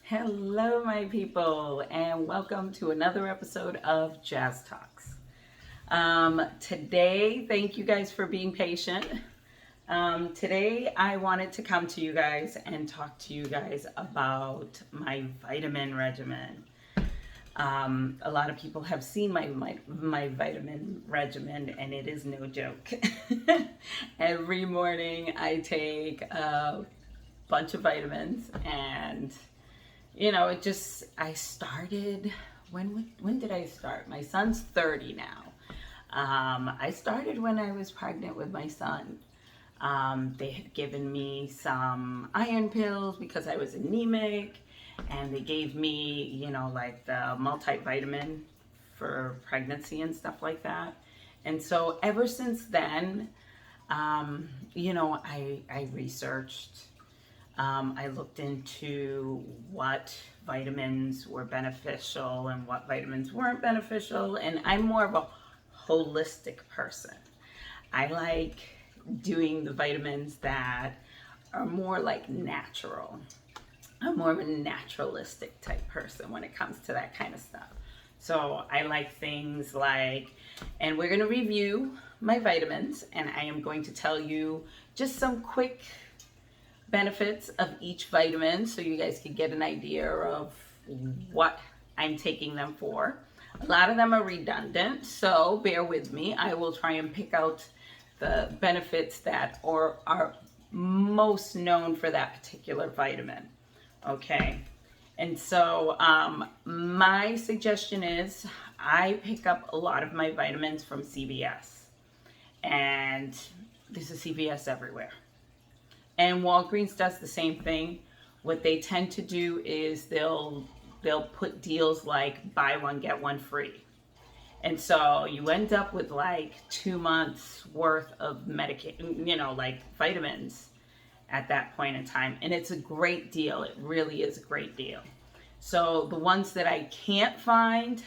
Hello, my people, and welcome to another episode of Jazz Talks. Today, thank you guys for being patient. Today, I wanted to come to you guys and talk to you guys about my vitamin regimen. A lot of people have seen my vitamin regimen, and it is no joke. Every morning, I take a bunch of vitamins, and I started, when did I start? My son's 30 now. I started when I was pregnant with my son. They had given me some iron pills because I was anemic, and they gave me, like the multivitamin for pregnancy and stuff like that. And so ever since then, I researched. I looked into what vitamins were beneficial and what vitamins weren't beneficial, and I'm more of a holistic person. I like doing the vitamins that are more like natural. I'm more of a naturalistic type person when it comes to that kind of stuff. So I like things like, and we're going to review my vitamins, and I am going to tell you just some quick benefits of each vitamin so you guys can get an idea of what I'm taking them for. A lot of them are redundant, so bear with me. I will try and pick out the benefits that are most known for that particular vitamin. Okay, and so my suggestion is I pick up a lot of my vitamins from CVS, and there's a CVS everywhere. And Walgreens does the same thing. What they tend to do is they'll put deals like buy one, get one free. And so you end up with like 2 months worth of medication, like vitamins at that point in time. And it's a great deal. It really is a great deal. So the ones that I can't find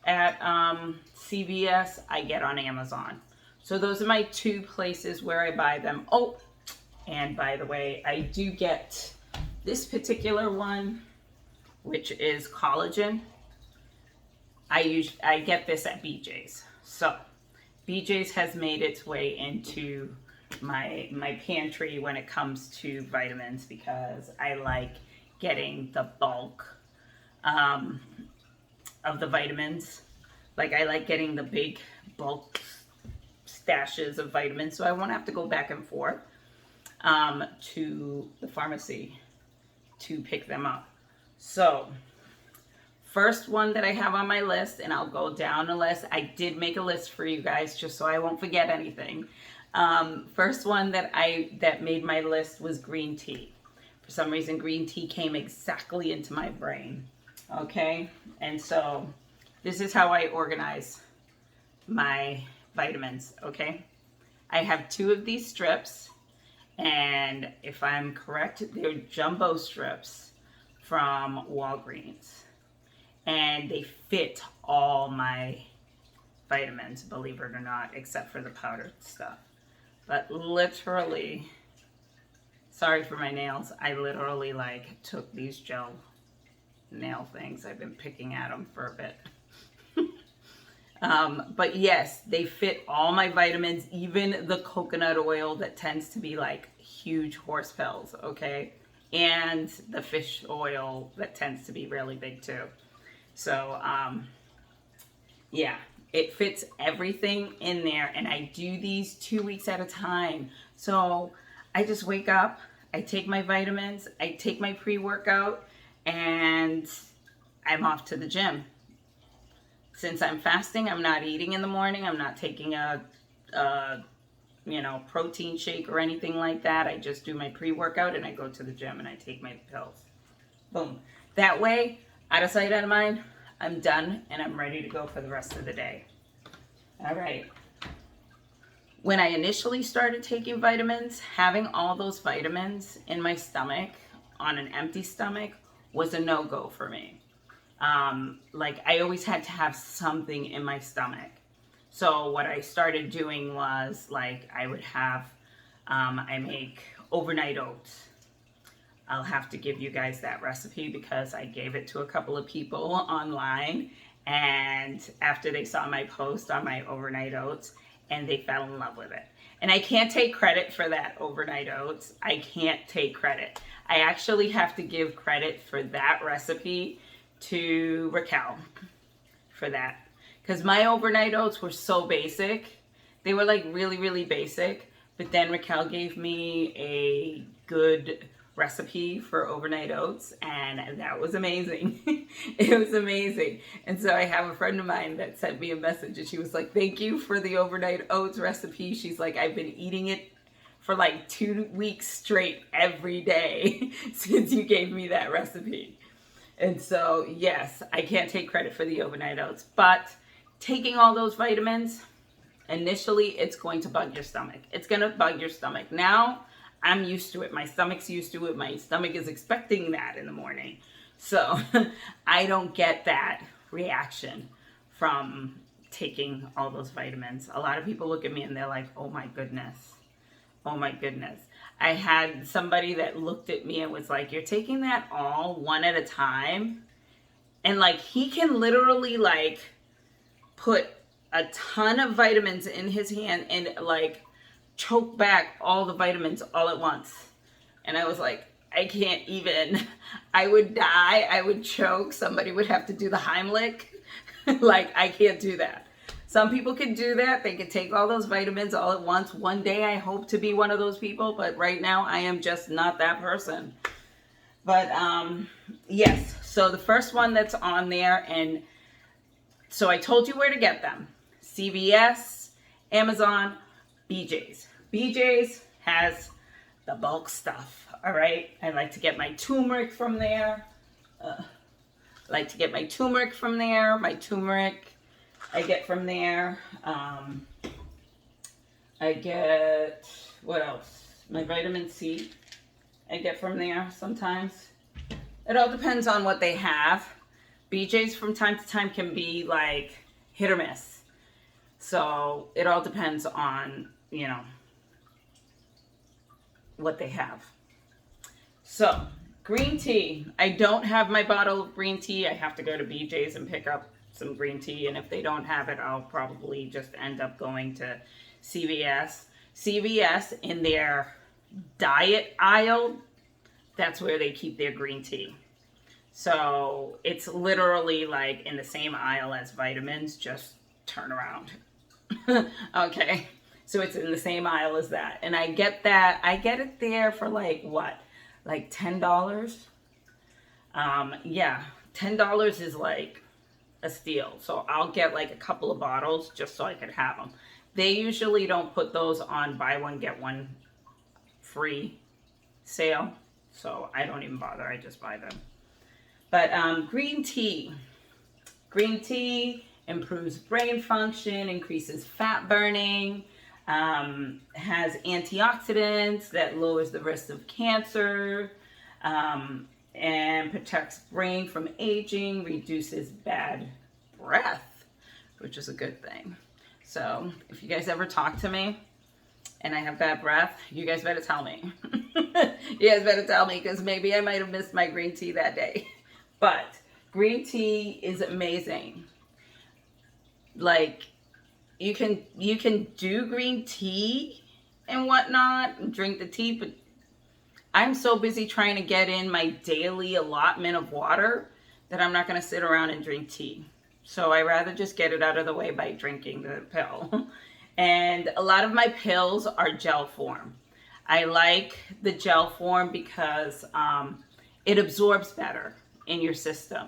at CVS, I get on Amazon. So those are my two places where I buy them. Oh, and by the way, I do get this particular one, which is collagen. I get this at BJ's. So BJ's has made its way into my pantry when it comes to vitamins, because I like getting the bulk of the vitamins. Like, I like getting the big bulk stashes of vitamins, so I won't have to go back and forth to the pharmacy to pick them up. So first one that I have on my list, and I'll go down the list. I did make a list for you guys just so I won't forget anything. First one that made my list was green tea. For some reason, green tea came exactly into my brain. Okay, and so this is how I organize my vitamins. Okay, I have 2 of these strips. And if I'm correct, they're jumbo strips from Walgreens. And they fit all my vitamins, believe it or not, except for the powdered stuff. But literally, sorry for my nails, I literally took these gel nail things. I've been picking at them for a bit. But yes, they fit all my vitamins, even the coconut oil that tends to be like huge horse pills, okay? And the fish oil that tends to be really big too. So, yeah, it fits everything in there, and I do these 2 weeks at a time. So I just wake up, I take my vitamins, I take my pre-workout, and I'm off to the gym. Since I'm fasting, I'm not eating in the morning. I'm not taking a protein shake or anything like that. I just do my pre-workout and I go to the gym and I take my pills. Boom. That way, out of sight, out of mind, I'm done and I'm ready to go for the rest of the day. All right. When I initially started taking vitamins, having all those vitamins in my stomach on an empty stomach was a no-go for me. I always had to have something in my stomach. So what I started doing was I would have, I make overnight oats. I'll have to give you guys that recipe because I gave it to a couple of people online, and after they saw my post on my overnight oats, and they fell in love with it. And I can't take credit for that overnight oats. I can't take credit. I actually have to give credit for that recipe to Raquel for that. Because my overnight oats were so basic. They were like really, really basic. But then Raquel gave me a good recipe for overnight oats, and that was amazing. It was amazing. And so I have a friend of mine that sent me a message, and she was like, thank you for the overnight oats recipe. She's like, I've been eating it for like 2 weeks straight every day since you gave me that recipe. And so yes, I can't take credit for the overnight oats, but taking all those vitamins, initially it's going to bug your stomach. It's going to bug your stomach. Now I'm used to it. My stomach's used to it. My stomach is expecting that in the morning. So I don't get that reaction from taking all those vitamins. A lot of people look at me and they're like, oh my goodness. Oh my goodness. I had somebody that looked at me and was like, you're taking that all one at a time? And like, he can literally like put a ton of vitamins in his hand and like choke back all the vitamins all at once. And I was like, I can't even. I would die. I would choke. Somebody would have to do the Heimlich. Like, I can't do that. Some people can do that. They can take all those vitamins all at once. One day I hope to be one of those people, but right now I am just not that person. But yes, so the first one that's on there, and so I told you where to get them. CVS, Amazon, BJ's. BJ's has the bulk stuff, all right? I like to get my turmeric from there. My turmeric I get from there. I get, what else? My vitamin C I get from there sometimes. It all depends on what they have. BJ's from time to time can be like hit or miss. So it all depends on, you know, what they have. So green tea. I don't have my bottle of green tea. I have to go to BJ's and pick up some green tea. And if they don't have it, I'll probably just end up going to CVS. CVS in their diet aisle, that's where they keep their green tea. So it's literally like in the same aisle as vitamins, just turn around. Okay, so it's in the same aisle as that. And I get that, I get it there for like what? Like $10? Yeah, $10 is like a steal. So I'll get like a couple of bottles just so I could have them. They usually don't put those on buy one, get one free sale. So I don't even bother, I just buy them. But green tea. Green tea improves brain function, increases fat burning, has antioxidants that lowers the risk of cancer, and protects brain from aging, reduces bad breath, which is a good thing. So if you guys ever talk to me and I have bad breath, you guys better tell me. You guys better tell me, because maybe I might have missed my green tea that day. But green tea is amazing. Like, you can do green tea and whatnot and drink the tea, but I'm so busy trying to get in my daily allotment of water that I'm not going to sit around and drink tea. So I rather just get it out of the way by drinking the pill. And a lot of my pills are gel form. I like the gel form because it absorbs better in your system.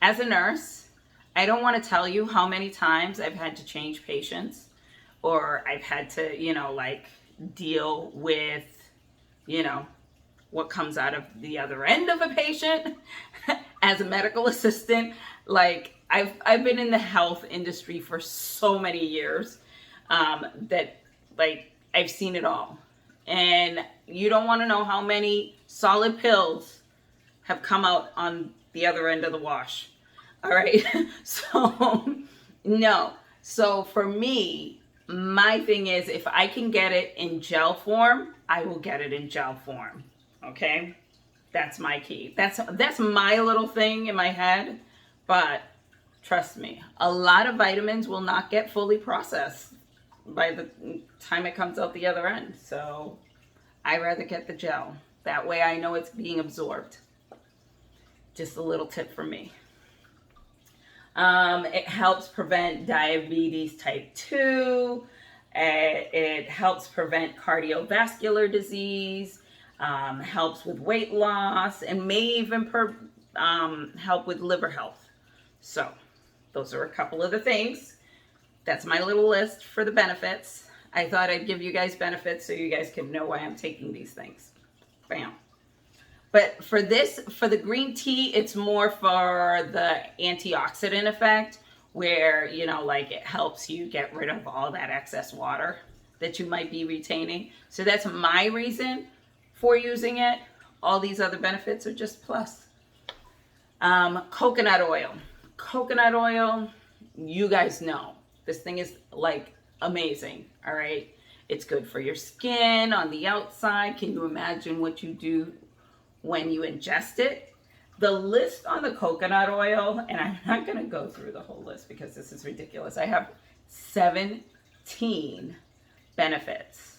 As a nurse, I don't want to tell you how many times I've had to change patients, or I've had to, you know, like deal with, you know, what comes out of the other end of a patient as a medical assistant. Like, I've been in the health industry for so many years that, like, I've seen it all. And you don't want to know how many solid pills have come out on the other end of the wash. All right. So, no. So for me, my thing is, if I can get it in gel form, I will get it in gel form. Okay. That's my key. That's my little thing in my head. But trust me, a lot of vitamins will not get fully processed by the time it comes out the other end. So I rather get the gel. That way I know it's being absorbed. Just a little tip from me. It helps prevent diabetes type 2. It helps prevent cardiovascular disease. Helps with weight loss, and may even help with liver health. So those are a couple of the things. That's my little list for the benefits. I thought I'd give you guys benefits so you guys can know why I'm taking these things. Bam. But for the green tea, it's more for the antioxidant effect, where, you know, like it helps you get rid of all that excess water that you might be retaining. So that's my reason for using it. All these other benefits are just plus. Coconut oil. Coconut oil, you guys know, this thing is like amazing, all right? It's good for your skin on the outside. Can you imagine what you do when you ingest it? The list on the coconut oil, and I'm not going to go through the whole list because this is ridiculous. I have 17 benefits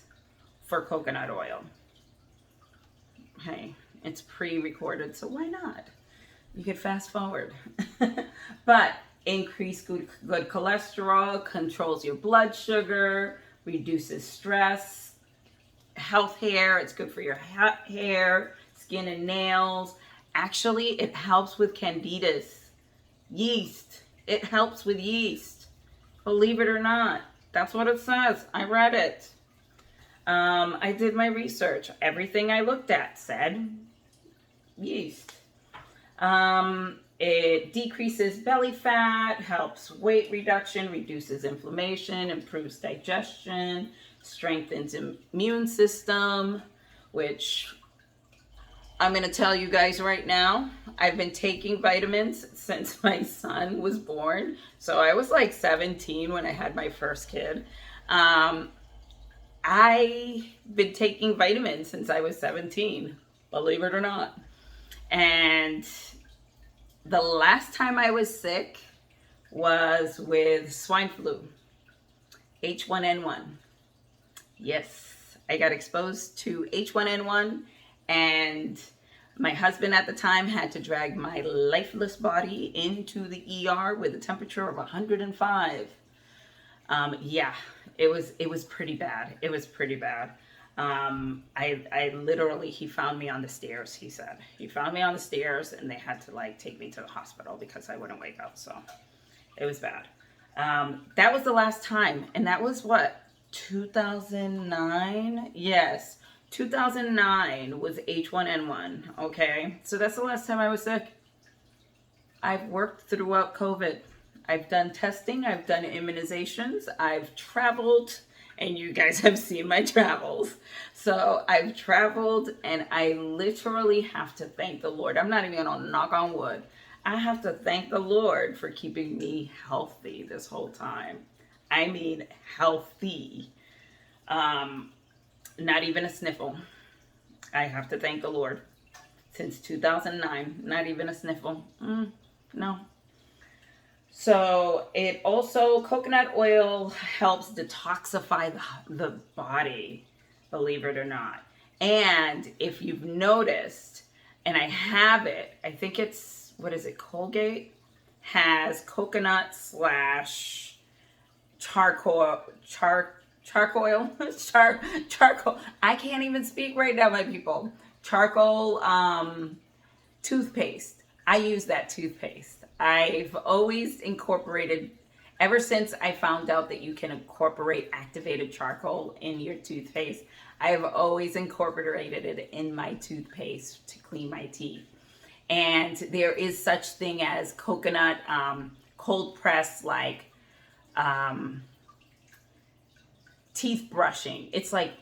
for coconut oil. Hey, it's pre-recorded, so why not? You could fast forward. But increase good cholesterol, controls your blood sugar, reduces stress, health hair. It's good for your hair, skin and nails. Actually, it helps with candidas, yeast. It helps with yeast. Believe it or not. That's what it says. I read it. I did my research. Everything I looked at said yeast. It decreases belly fat, helps weight reduction, reduces inflammation, improves digestion, strengthens immune system, which I'm going to tell you guys right now, I've been taking vitamins since my son was born. So I was like 17 when I had my first kid. I've been taking vitamins since I was 17, believe it or not. And the last time I was sick was with swine flu, H1N1. Yes, I got exposed to H1N1, and my husband at the time had to drag my lifeless body into the ER with a temperature of 105. Yeah, it was pretty bad. It was pretty bad. I literally, he found me on the stairs, he said. He found me on the stairs, and they had to like take me to the hospital because I wouldn't wake up. So it was bad. That was the last time. And that was what, 2009? Yes, 2009 was H1N1. Okay. So that's the last time I was sick. I've worked throughout COVID. I've done testing. I've done immunizations. I've traveled. And you guys have seen my travels. So I've traveled, and I literally have to thank the Lord. I'm not even going to knock on wood. I have to thank the Lord for keeping me healthy this whole time. I mean, healthy. Not even a sniffle. I have to thank the Lord. Since 2009, not even a sniffle. No. So it also, coconut oil helps detoxify the body, believe it or not. And if you've noticed, and I have it, I think it's, what is it, Colgate has coconut / charcoal, charcoal. I can't even speak right now, my people. Charcoal toothpaste. I use that toothpaste. I've always incorporated, ever since I found out that you can incorporate activated charcoal in your toothpaste, I have always incorporated it in my toothpaste to clean my teeth. And there is such thing as coconut cold press, like teeth brushing. It's like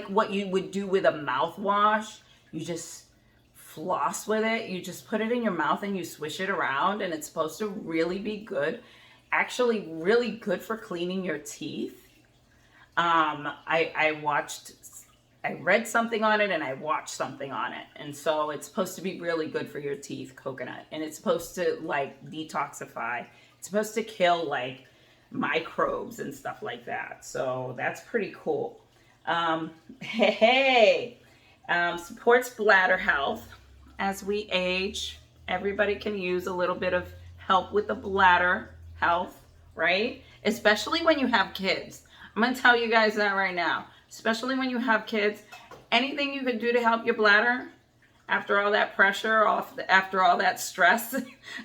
what you would do with a mouthwash. You just floss with it. You just put it in your mouth and you swish it around, and it's supposed to really be good. Actually, really good for cleaning your teeth. I watched I read something on it and I watched something on it. And so it's supposed to be really good for your teeth, coconut. And it's supposed to like detoxify. It's supposed to kill like microbes and stuff like that. So that's pretty cool. Supports bladder health as we age. Everybody can use a little bit of help with the bladder health, right? Especially when you have kids. I'm going to tell you guys that right now. Especially when you have kids, anything you can do to help your bladder after all that pressure, after all that stress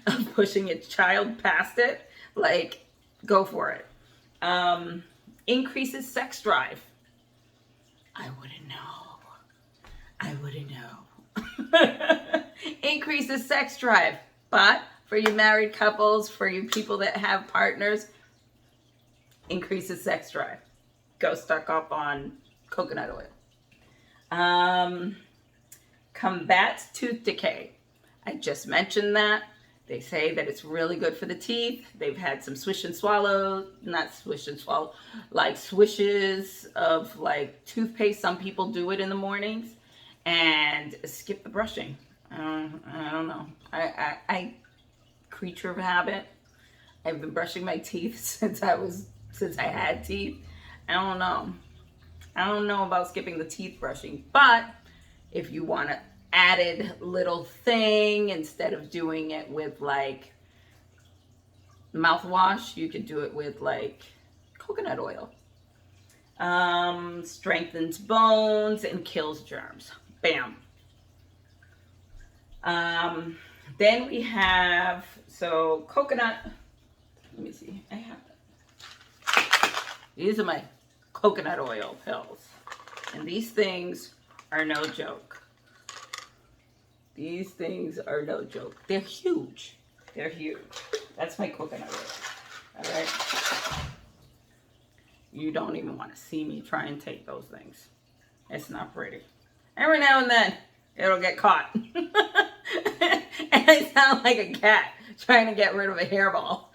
of pushing your child past it, like, go for it. Increases sex drive. I wouldn't know. Increases sex drive. But for you married couples, for you people that have partners, increases sex drive. Go stock up on coconut oil. Combats tooth decay. I just mentioned that. They say that it's really good for the teeth. They've had some swish and swallow, not swish and swallow, like swishes of like toothpaste. Some people do it in the mornings and skip the brushing. I don't know. I creature of habit. I've been brushing my teeth since I had teeth. I don't know. I don't know about skipping the teeth brushing, but if you want an added little thing instead of doing it with like mouthwash, you could do it with like coconut oil. Strengthens bones and kills germs. Bam. Then we have, so coconut, let me see, I have it. These are my coconut oil pills. And these things are no joke. These things are no joke. They're huge. They're huge. That's my coconut oil. All right. You don't even want to see me try and take those things. It's not pretty. Every now and then, it'll get caught. And I sound like a cat trying to get rid of a hairball.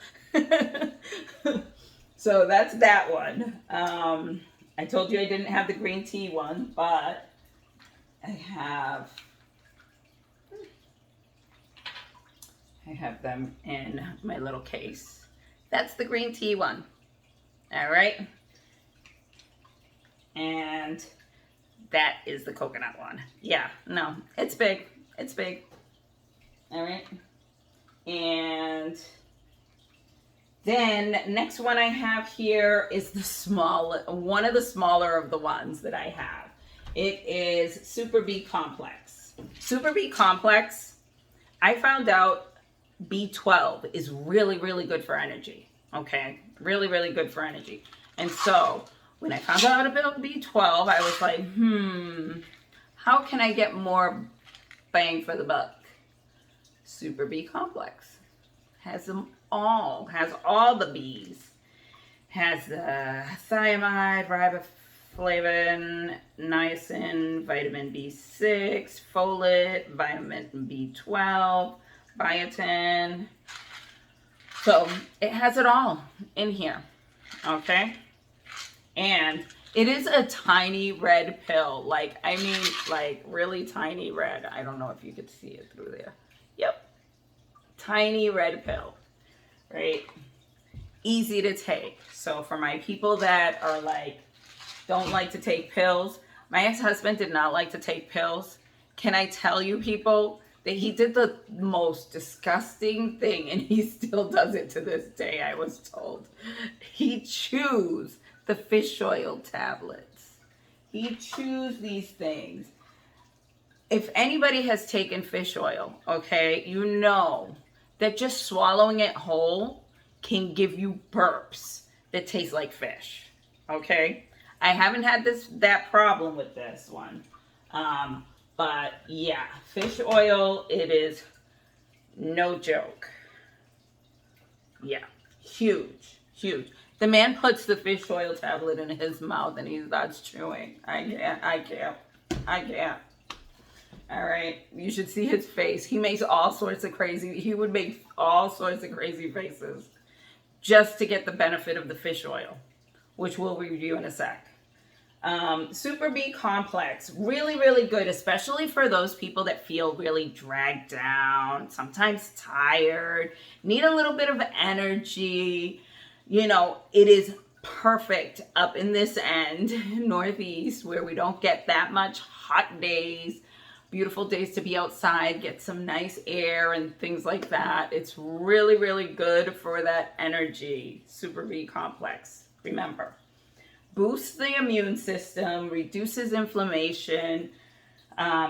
So that's that one. I told you I didn't have the green tea one, but I have them in my little case. That's the green tea one. All right. And that is the coconut one. Yeah, no, it's big. It's big. All right. And then next one I have here is one of the smaller of the ones that I have. It is Super B Complex. Super B Complex, I found out B12 is really, really good for energy. Okay, really, really good for energy. And so when I found out about B12, I was like, how can I get more bang for the buck? Super B Complex has them all, has all the B's. Has the thiamide, riboflavin, niacin, vitamin B6, folate, vitamin B12, biotin. So it has it all in here, okay? And it is a tiny red pill, like really tiny red. I don't know if you could see it through there. Yep, tiny red pill, right? Easy to take. So for my people that are like, don't like to take pills, my ex-husband did not like to take pills. Can I tell you, people, that he did the most disgusting thing, and he still does it to this day, I was told. He chews the fish oil tablets. He chews these things. If anybody has taken fish oil, okay, you know that just swallowing it whole can give you burps that taste like fish, okay? I haven't had that problem with this one. But yeah, fish oil, it is no joke. Yeah, huge, huge. The man puts the fish oil tablet in his mouth and he starts chewing. I can't. All right, you should see his face. He makes all sorts of crazy, he would make all sorts of crazy faces just to get the benefit of the fish oil, which we'll review in a sec. Super B complex, really, really good, especially for those people that feel really dragged down, sometimes tired, need a little bit of energy. You know, it is perfect up in this end, Northeast, where we don't get that much hot days, beautiful days to be outside, get some nice air and things like that. It's really, really good for that energy. Super B complex, remember. Boosts the immune system, reduces inflammation,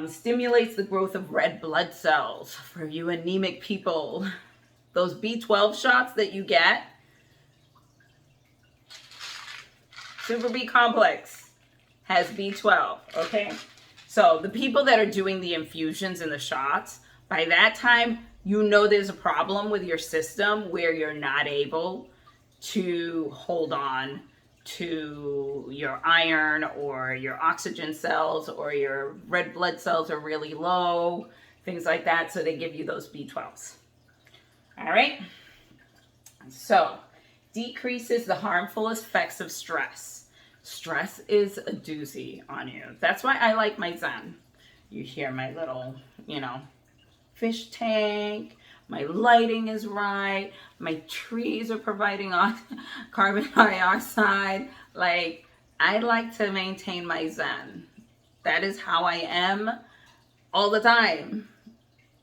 stimulates the growth of red blood cells for you anemic people. Those B12 shots that you get, Super B complex has B12, okay? So the people that are doing the infusions and the shots, by that time, you know there's a problem with your system where you're not able to hold on to your iron or your oxygen cells, or your red blood cells are really low, things like that. So they give you those B12s. All right. So decreases the harmful effects of stress. Stress is a doozy on you. That's why I like my Zen. You hear my little, fish tank. My lighting is right. My trees are providing carbon dioxide. Like, I like to maintain my Zen. That is how I am all the time.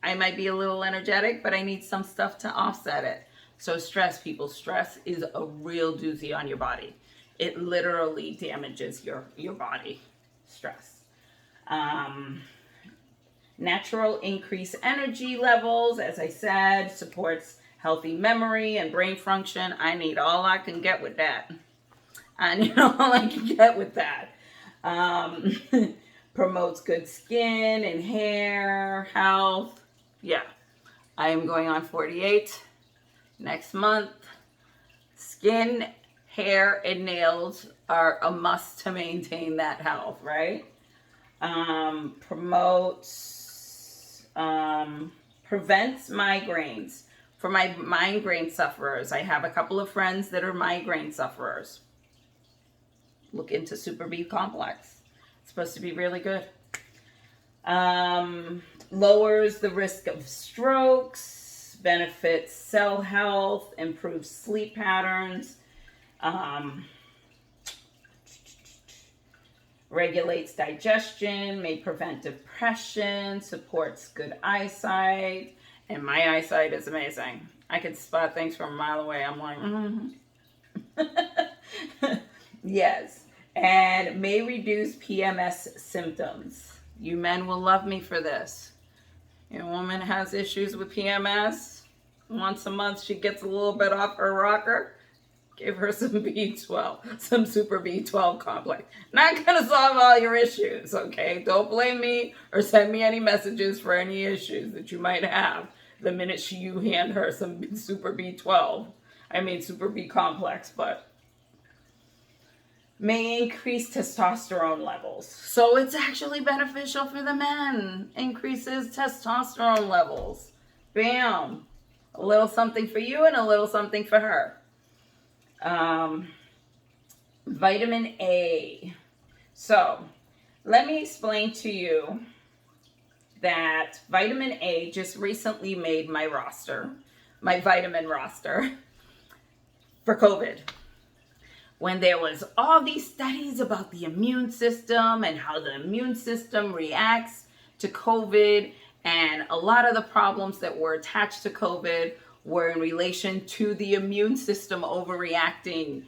I might be a little energetic, but I need some stuff to offset it. So stress, people, stress is a real doozy on your body. It literally damages your body, stress. Natural increased energy levels, as I said, supports healthy memory and brain function. I need all I can get with that. Promotes good skin and hair health. Yeah, I am going on 48 next month. Skin, hair, and nails are a must to maintain that health, right? Prevents migraines. For my migraine sufferers, I have a couple of friends that are migraine sufferers. Look into Super B complex. It's supposed to be really good. Lowers the risk of strokes, benefits cell health, improves sleep patterns, regulates digestion, may prevent depression, supports good eyesight, and my eyesight is amazing. I can spot things from a mile away. I'm like, Yes, and may reduce PMS symptoms. You men will love me for this. A woman has issues with PMS. Once a month, she gets a little bit off her rocker. Give her some B12, some Super B12 complex. Not going to solve all your issues, okay? Don't blame me or send me any messages for any issues that you might have the minute you hand her some Super B12. Super B complex, but may increase testosterone levels. So it's actually beneficial for the men. Increases testosterone levels. Bam. A little something for you and a little something for her. Vitamin A. So let me explain to you that vitamin A just recently made my vitamin roster for COVID. When there was all these studies about the immune system and how the immune system reacts to COVID, and a lot of the problems that were attached to COVID were in relation to the immune system overreacting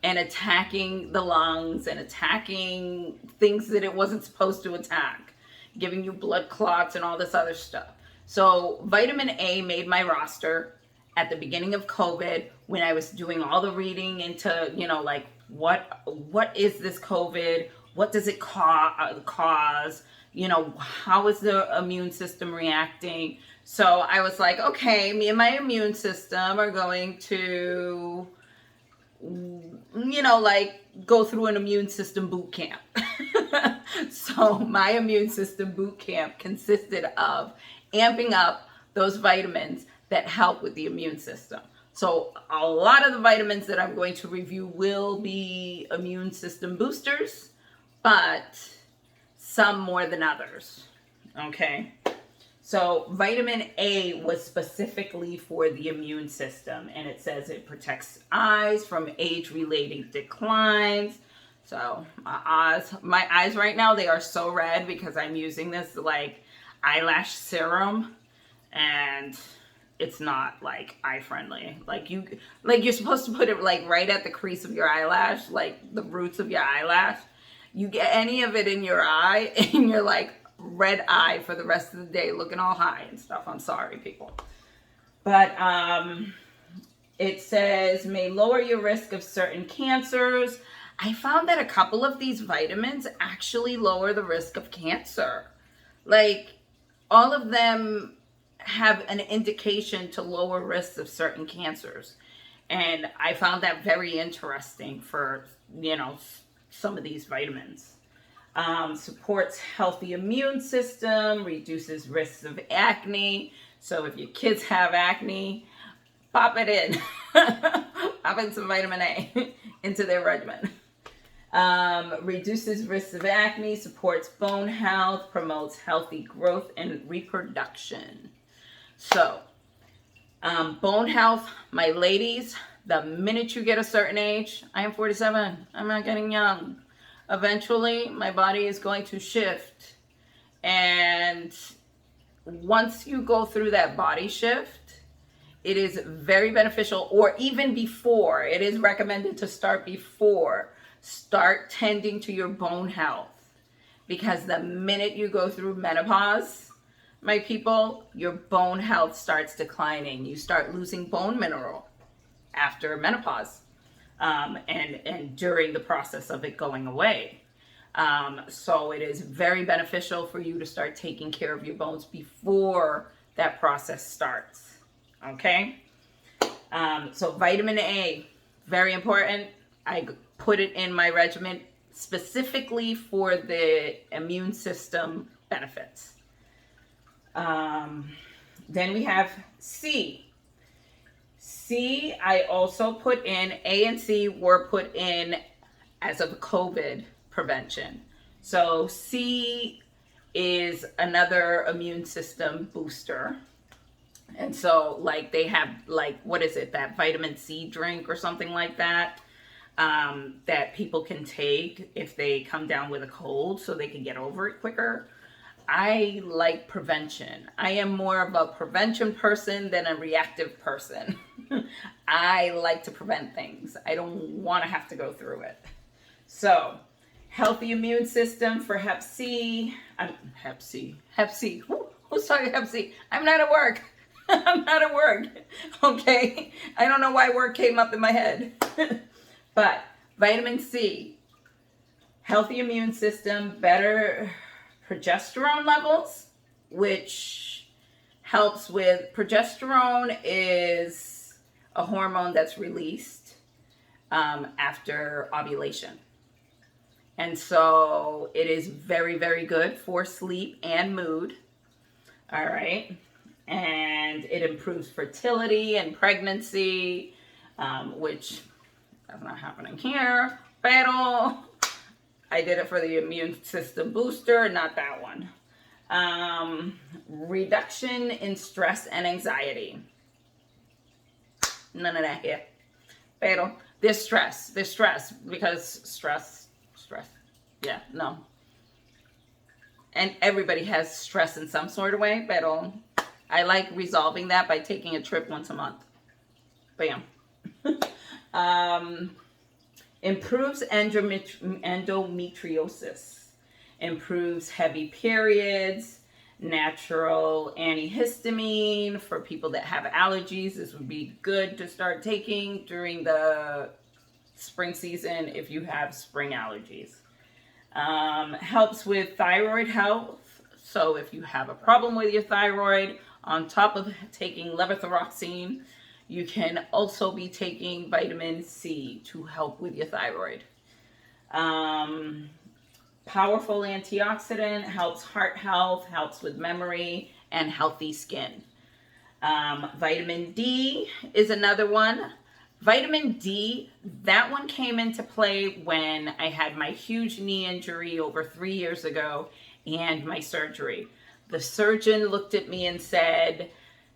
and attacking the lungs and attacking things that it wasn't supposed to attack, giving you blood clots and all this other stuff. So vitamin A made my roster at the beginning of COVID when I was doing all the reading into, what is this COVID? What does it cause? How is the immune system reacting? So I was like, okay, me and my immune system are going to, go through an immune system boot camp. So my immune system boot camp consisted of amping up those vitamins that help with the immune system. So a lot of the vitamins that I'm going to review will be immune system boosters but some more than others. Okay. So vitamin A was specifically for the immune system, and it says it protects eyes from age-related declines. So my eyes right now, they are so red because I'm using this like eyelash serum, and it's not like eye friendly. Like you're supposed to put it like right at the crease of your eyelash, like the roots of your eyelash. You get any of it in your eye and you're like red eye for the rest of the day, looking all high and stuff. I'm sorry, people. But it says may lower your risk of certain cancers. I found that a couple of these vitamins actually lower the risk of cancer. Like, all of them have an indication to lower risks of certain cancers. And I found that very interesting for, some of these vitamins. Supports healthy immune system, reduces risks of acne. So if your kids have acne, pop it in. Pop in some vitamin A into their regimen. Reduces risks of acne, supports bone health, promotes healthy growth and reproduction. So, bone health, my ladies, the minute you get a certain age, I am 47, I'm not getting young. Eventually, my body is going to shift. And once you go through that body shift, it is very beneficial, or even before, it is recommended to start before. Start tending to your bone health, because the minute you go through menopause, my people, your bone health starts declining. You start losing bone mineral after menopause, and during the process of it going away. So it is very beneficial for you to start taking care of your bones before that process starts. Okay? So vitamin A, very important. I put it in my regimen specifically for the immune system benefits. Then we have C. C, I also put in, A and C were put in as of COVID prevention. So C is another immune system booster. And so like they have like, what is it, that vitamin C drink or something like that, that people can take if they come down with a cold so they can get over it quicker. I like prevention. I am more of a prevention person than a reactive person. I like to prevent things. I don't want to have to go through it. So, healthy immune system for Hep C. Hep C. Who's talking Hep C? I'm not at work. I'm not at work. Okay? I don't know why work came up in my head. But vitamin C, healthy immune system, better progesterone levels, which helps with, progesterone is a hormone that's released after ovulation. And so it is very, very good for sleep and mood. All right. And it improves fertility and pregnancy, which that's not happening here. Pero I did it for the immune system booster, not that one. Reduction in stress and anxiety. None of that here. Pero there's stress, because stress. Yeah, no. And everybody has stress in some sort of way, pero I like resolving that by taking a trip once a month. Bam. Improves endometriosis, improves heavy periods, natural antihistamine for people that have allergies. This would be good to start taking during the spring season if you have spring allergies. Helps with thyroid health. So if you have a problem with your thyroid, on top of taking levothyroxine, you can also be taking vitamin C to help with your thyroid. Powerful antioxidant, helps heart health, helps with memory, and healthy skin. Vitamin D is another one. Vitamin D, that one came into play when I had my huge knee injury over 3 years ago and my surgery. The surgeon looked at me and said,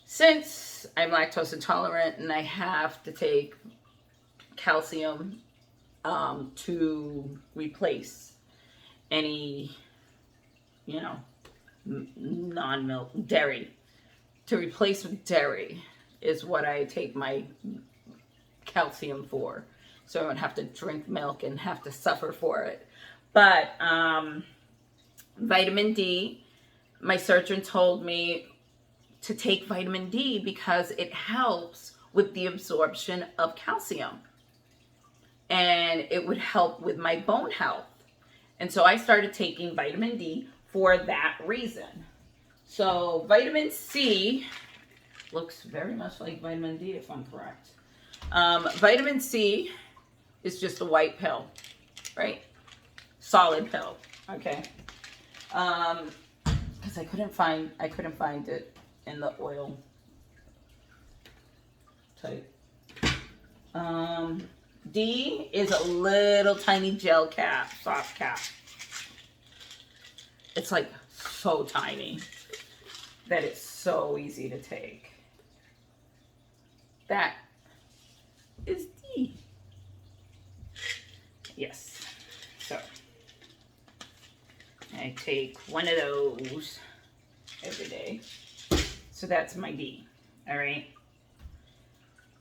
since I'm lactose intolerant and I have to take calcium to replace any, non-milk dairy, to replace with dairy is what I take my calcium for, so I don't have to drink milk and have to suffer for it. But vitamin D, my surgeon told me to take vitamin D because it helps with the absorption of calcium and it would help with my bone health. And so I started taking vitamin D for that reason. So vitamin C looks very much like vitamin D if I'm correct. Vitamin C is just a white pill, right? Solid pill, okay? Because I couldn't find it in the oil type. D is a little tiny gel cap, soft cap. It's like so tiny that it's so easy to take. That is D. Yes. So I take one of those every day. So that's my D. All right.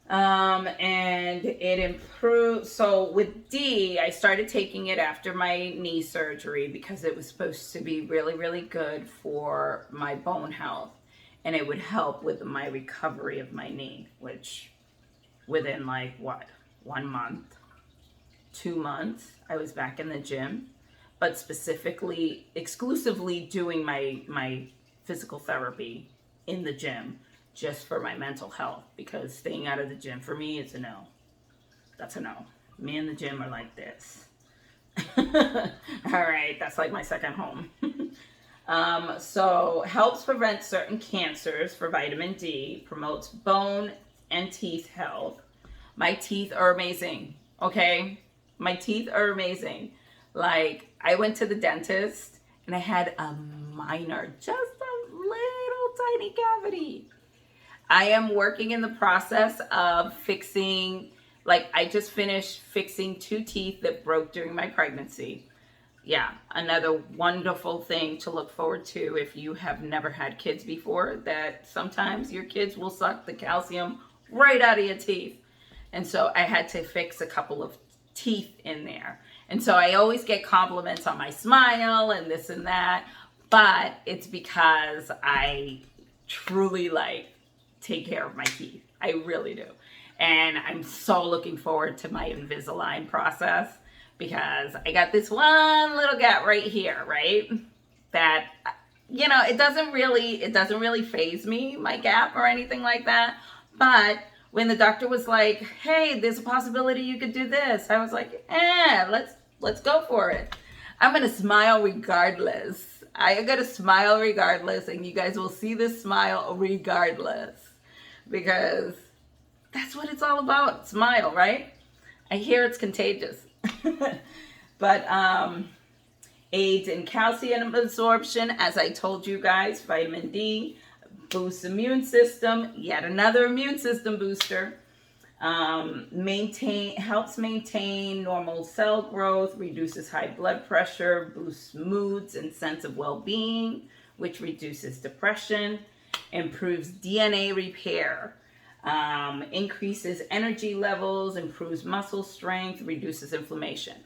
And it improved. So with D, I started taking it after my knee surgery because it was supposed to be really, really good for my bone health. And it would help with my recovery of my knee, which within like what, 1 month, 2 months, I was back in the gym, but specifically, exclusively doing my physical therapy in the gym just for my mental health, because staying out of the gym for me is a no. That's a no. Me and the gym are like this. All right, that's like my second home. So helps prevent certain cancers for vitamin D, promotes bone and teeth health. My teeth are amazing, okay? My teeth are amazing. Like, I went to the dentist and I had a minor, just a little tiny cavity. I am working in the process of fixing, like I just finished fixing 2 teeth that broke during my pregnancy. Yeah, another wonderful thing to look forward to if you have never had kids before, that sometimes your kids will suck the calcium right out of your teeth. And so I had to fix a couple of teeth in there. And so I always get compliments on my smile and this and that, but it's because I truly take care of my teeth. I really do. And I'm so looking forward to my Invisalign process, because I got this one little gap right here, right? That, it doesn't really faze me, my gap or anything like that. But when the doctor was like, hey, there's a possibility you could do this, I was like, let's go for it. I'm going to smile regardless. I got to smile regardless, and you guys will see this smile regardless, because that's what it's all about. Smile, right? I hear it's contagious. But aids in calcium absorption, as I told you guys. Vitamin D boosts immune system, yet another immune system booster. Helps maintain normal cell growth, reduces high blood pressure, boosts moods and sense of well-being, which reduces depression, improves DNA repair, increases energy levels, improves muscle strength, reduces inflammation.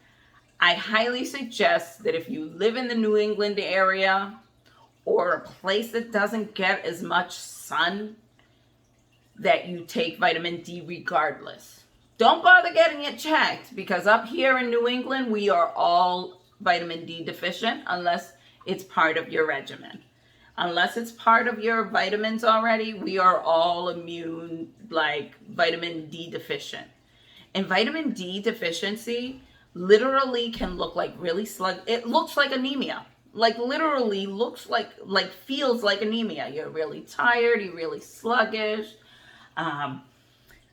I highly suggest that if you live in the New England area or a place that doesn't get as much sun, that you take vitamin D regardless. Don't bother getting it checked, because up here in New England, we are all vitamin D deficient unless it's part of your regimen. Unless it's part of your vitamins already, we are all immune, like vitamin D deficient. And vitamin D deficiency literally can look like really it looks like anemia. Like literally looks like feels like anemia. You're really tired, you're really sluggish.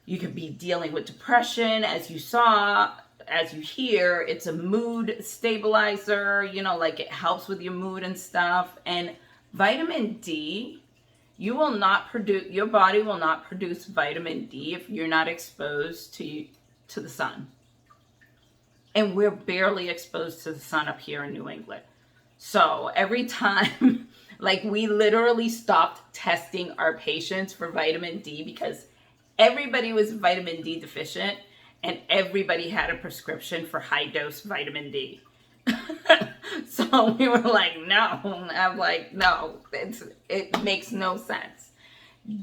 You could be dealing with depression, as you saw, as you hear. It's a mood stabilizer, you know, like it helps with your mood and stuff. And vitamin D, your body will not produce vitamin D if you're not exposed to the sun. And we're barely exposed to the sun up here in New England. So every time, like, we literally stopped testing our patients for vitamin D because everybody was vitamin D deficient and everybody had a prescription for high dose vitamin D. So we were like, no. I'm like, no, it makes no sense.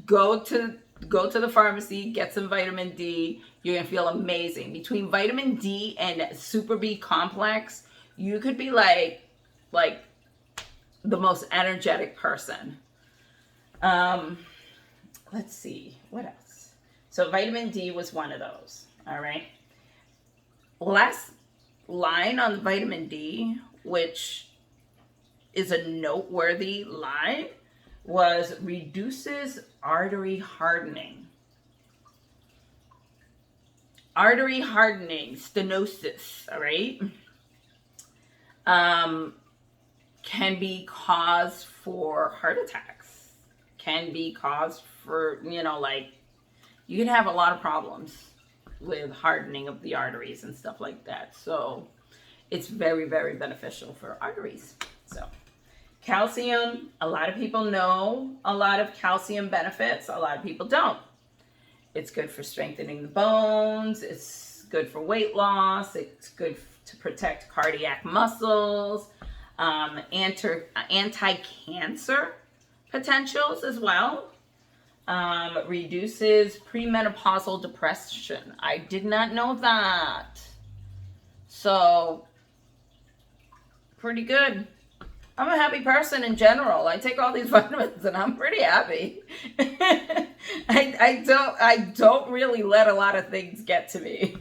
Go to the pharmacy, get some vitamin D. You're gonna feel amazing. Between vitamin D and Super B complex, you could be like the most energetic person. Let's see, what else? So vitamin D was one of those. All right. Last line on vitamin D, which is a noteworthy line, was reduces artery hardening. Artery hardening, stenosis, all right, can be cause for heart attacks, can be cause for, you know, like, you can have a lot of problems with hardening of the arteries and stuff like that. So it's very, very beneficial for arteries. So calcium, a lot of people know a lot of calcium benefits. A lot of people don't. It's good for strengthening the bones. It's good for weight loss. It's good to protect cardiac muscles. Anti-cancer potentials as well. Reduces premenopausal depression. I did not know that. So, pretty good. I'm a happy person in general. I take all these vitamins and I'm pretty happy. I don't really let a lot of things get to me.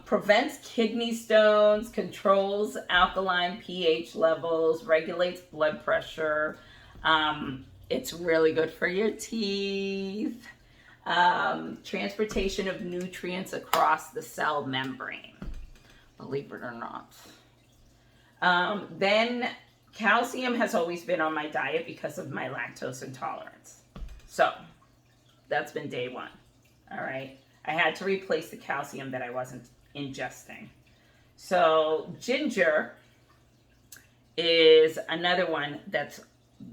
Prevents kidney stones, controls alkaline pH levels, regulates blood pressure. It's really good for your teeth. Transportation of nutrients across the cell membrane, believe it or not. Then calcium has always been on my diet because of my lactose intolerance. So that's been day one. All right. I had to replace the calcium that I wasn't ingesting. So ginger is another one that's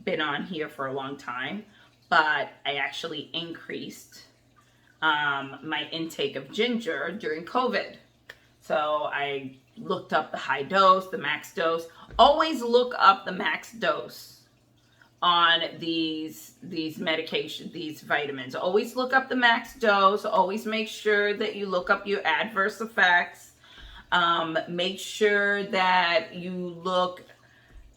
been on here for a long time, but I actually increased my intake of ginger during COVID. So I looked up the high dose, the max dose. Always look up the max dose on these medications, these vitamins. Always look up the max dose. Always make sure that you look up your adverse effects. Make sure that you look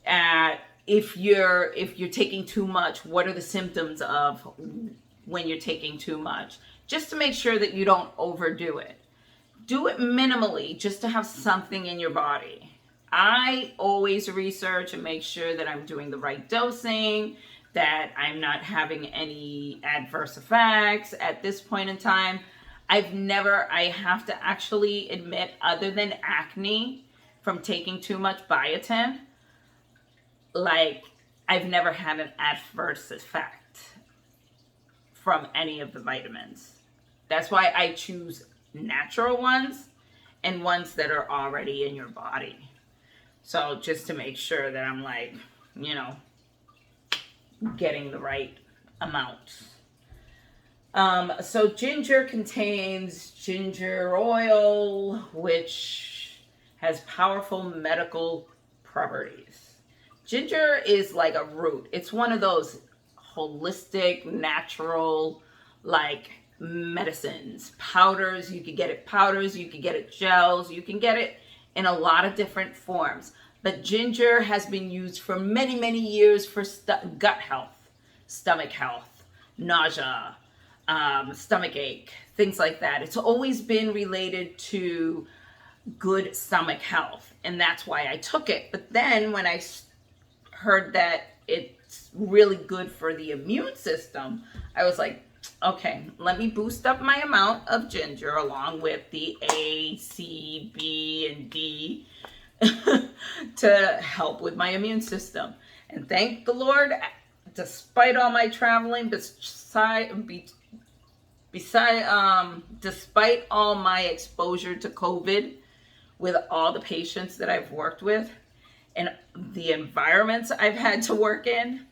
at if you're taking too much, what are the symptoms of when you're taking too much, just to make sure that you don't overdo it. Do it minimally just to have something in your body. I always research and make sure that I'm doing the right dosing, that I'm not having any adverse effects at this point in time. I have to actually admit, other than acne from taking too much biotin, like, I've never had an adverse effect from any of the vitamins. That's why I choose natural ones and ones that are already in your body. So just to make sure that I'm, like, you know, getting the right amount. So ginger contains ginger oil, which has powerful medical properties. Ginger is like a root. It's one of those holistic, natural, like, medicines. Powders, you could get it powders, you could get it gels, you can get it in a lot of different forms. But ginger has been used for many, many years for gut health, stomach health, nausea, stomach ache, things like that. It's always been related to good stomach health, and that's why I took it. But then when I heard that it's really good for the immune system, I was like, Okay, let me boost up my amount of ginger along with the A, C, B, and D to help with my immune system. And thank the Lord, despite all my traveling, despite all my exposure to COVID with all the patients that I've worked with and the environments I've had to work in,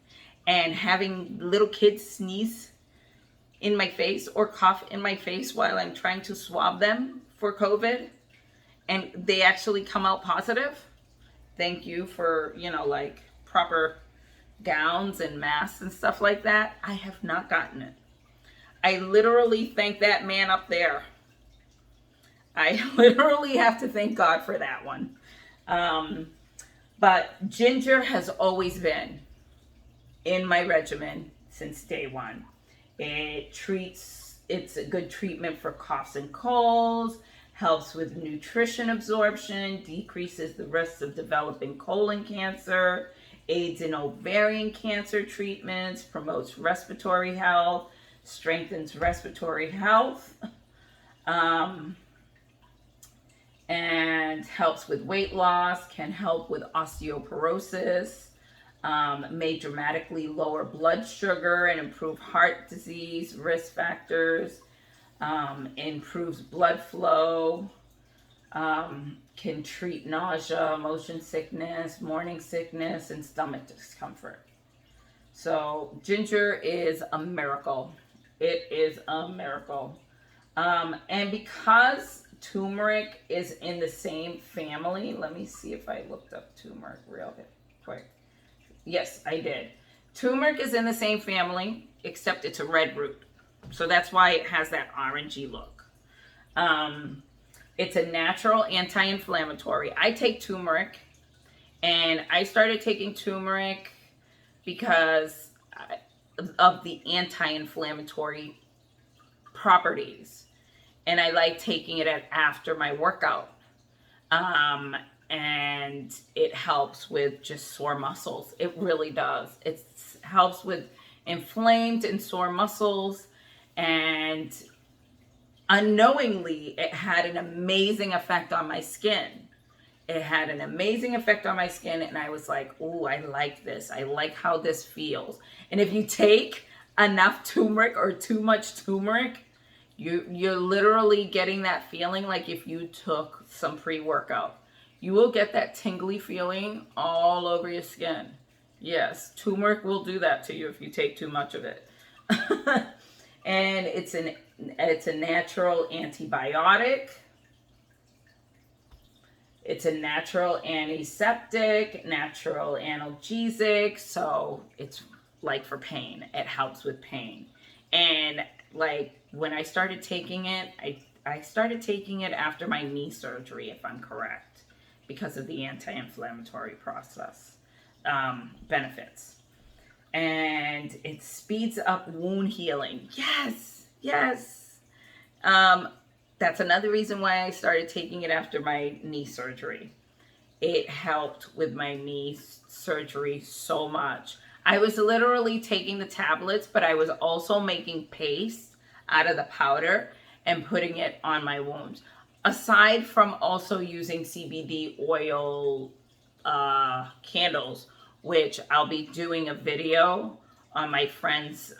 and having little kids sneeze in my face or cough in my face while I'm trying to swab them for COVID, and they actually come out positive. Thank you for, like proper gowns and masks and stuff like that. I have not gotten it. I literally thank that man up there. I literally have to thank God for that one. But ginger has always been in my regimen since day one. It's a good treatment for coughs and colds, helps with nutrition absorption, decreases the risk of developing colon cancer, aids in ovarian cancer treatments, promotes respiratory health, strengthens respiratory health, and helps with weight loss, can help with osteoporosis, may dramatically lower blood sugar and improve heart disease risk factors, improves blood flow, can treat nausea, motion sickness, morning sickness, and stomach discomfort. So ginger is a miracle. It is a miracle. And because turmeric is in the same family, let me see if I looked up turmeric real quick. Yes, I did. Turmeric is in the same family, except it's a red root. So that's why it has that orangey look. It's a natural anti-inflammatory. I take turmeric, and I started taking turmeric because of the anti-inflammatory properties. And I like taking it after my workout. And it helps with just sore muscles. It really does. It helps with inflamed and sore muscles. And unknowingly, it had an amazing effect on my skin. It had an amazing effect on my skin, and I was like, "Ooh, I like this. I like how this feels." And if you take enough turmeric or too much turmeric, you're literally getting that feeling like if you took some pre-workout. You will get that tingly feeling all over your skin. Yes, turmeric will do that to you if you take too much of it. And it's a natural antibiotic. It's a natural antiseptic, natural analgesic, so it's like for pain. It helps with pain. And like when I started taking it, I started taking it after my knee surgery, if I'm correct, because of the anti-inflammatory process benefits. And it speeds up wound healing. Yes, yes. That's another reason why I started taking it after my knee surgery. It helped with my knee surgery so much. I was literally taking the tablets, but I was also making paste out of the powder and putting it on my wounds. Aside from also using CBD oil candles, which I'll be doing a video on my friend's